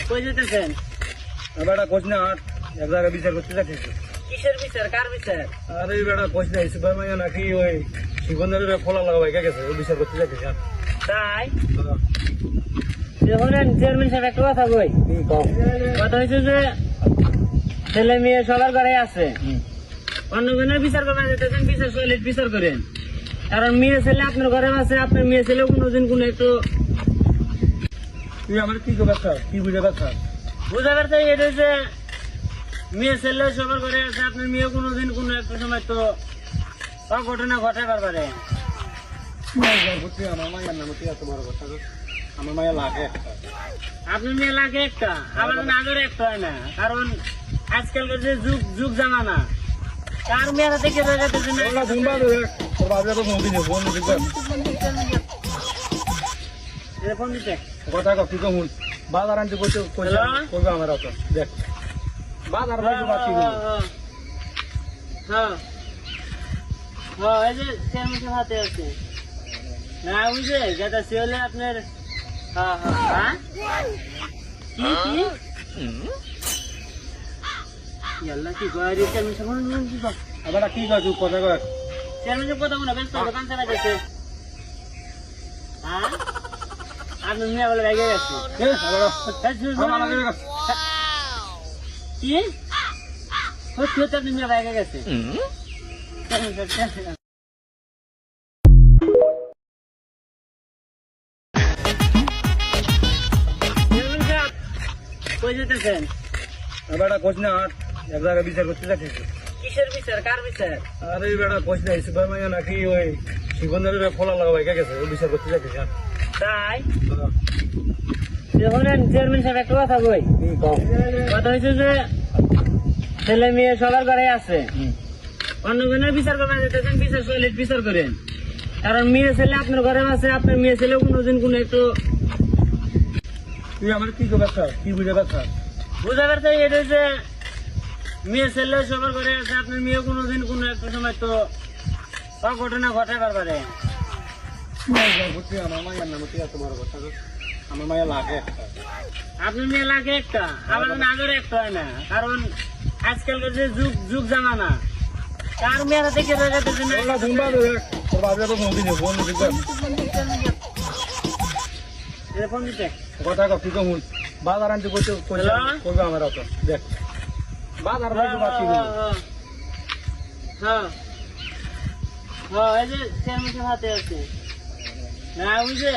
কই যেতেছেন? বেটা কোচ না হাট এক জায়গায় বিচার করতে যাচ্ছি। কিসের বিচার? কার বিচার? আরে বেটা কোচ না সুপার মাইয়া নাকি ওই শিবনের ফলা লাগাবাই গেছে ওই বিচার করতে যাচ্ছি। তাই শোনেন চেয়ারম্যান সাহেব, একটা কথা কই। কথা হয়েছে যে ছেলে মেয়ে সবার ঘরে আছে, অন্যজনের বিচার করবেন যেতেছেন, বিচার সলিড বিচার করেন। কারণ মেয়ে ছেলে আপনার ঘরে আছে, আপনার মেয়ে ছেলে কোনোদিন কোনো একটু তুই আমার কি করবে কি বুঝে পারছ? বুঝাবার চাই এটা যে মেয়ে ছেলে সবার ঘরে আছে, আপনার মেয়ে কোনোদিন কোনো একটা সময় তো অঘটনা ঘটাবার পারে। আমার মায়ের নাম কি এত বড় কথা? আমার মায়ের লাগে একটা। আপনার মেয়ে লাগে একটা, আমার নাগরে একটা হয় না। কারণ আজকালকার যে যুগ যুগ জামানা, কার মেয়েরা দেখে যাইতেছে না। ফোন দিতে কথা কপি কমুন বাজার আনতে করতে করবে আমার অত দেখ বাজার হ্যাঁ হ্যাঁ, এই যে চেয়ারম্যানের হাতে আছে না, বুঝে যেটা সে হলে আপনার। হ্যাঁ হ্যাঁ কি কি আল্লাহ কি কয় চেয়ারম্যান সাহেব, কি কয় আবার কি কয় তুই কথা কয়? চেয়ারম্যান সাহেব কথা বলে ব্যস্ত দোকান চালা গেছে। হ্যাঁ আপনার মেয়ে বলে রেগে গেছে কি সত্যি হচ্ছে, আপনি মেয়ে রেগে গেছে। কই যেতেছেন? বেটা কোচ না হাট এক জায়গায় বিচার করতে যাচ্ছি। কিসের বিচার? কার বিচার? আরে বেটা কোচ না সুপার মাইয়া নাকি ওই শিবনের ফলা লাগাবাই গেছে ওই বিচার করতে যাচ্ছি। তাই শোনেন চেয়ারম্যান সাহেব, একটা কথা কই। কথা হয়েছে যে ছেলে মেয়ে সবার ঘরে আছে, অন্যজনের বিচার করবেন যেতেছেন, বিচার সলিড বিচার করেন। কারণ মেয়ে ছেলে আপনার ঘরে আছে, আপনার মেয়ে ছেলে কোনোদিন কোনো একটু তুই আমার কি করবে কি বুঝে পারছ? বুঝাবার চাই এটা যে মেয়ে ছেলে সবার ঘরে আছে, আপনার মেয়ে কোনোদিন কোনো একটা সময় তো অঘটনা ঘটাবার পারে। আমার মায়ের নাম কি এত বড় কথা? আমার মায়ের লাগে একটা। আপনার মেয়ে লাগে একটা, আমার নাগরে একটা হয় না। কারণ আজকালকার যে যুগ যুগ জামানা, কার মেয়েরা দেখে যাইতেছে না। ফোন দিতে কথা কপি কমুন বাজার আনতে করতে করবে আমার অত দেখ বাজার হ্যাঁ হ্যাঁ, এই যে চেয়ারম্যানের হাতে আছে না, বুঝে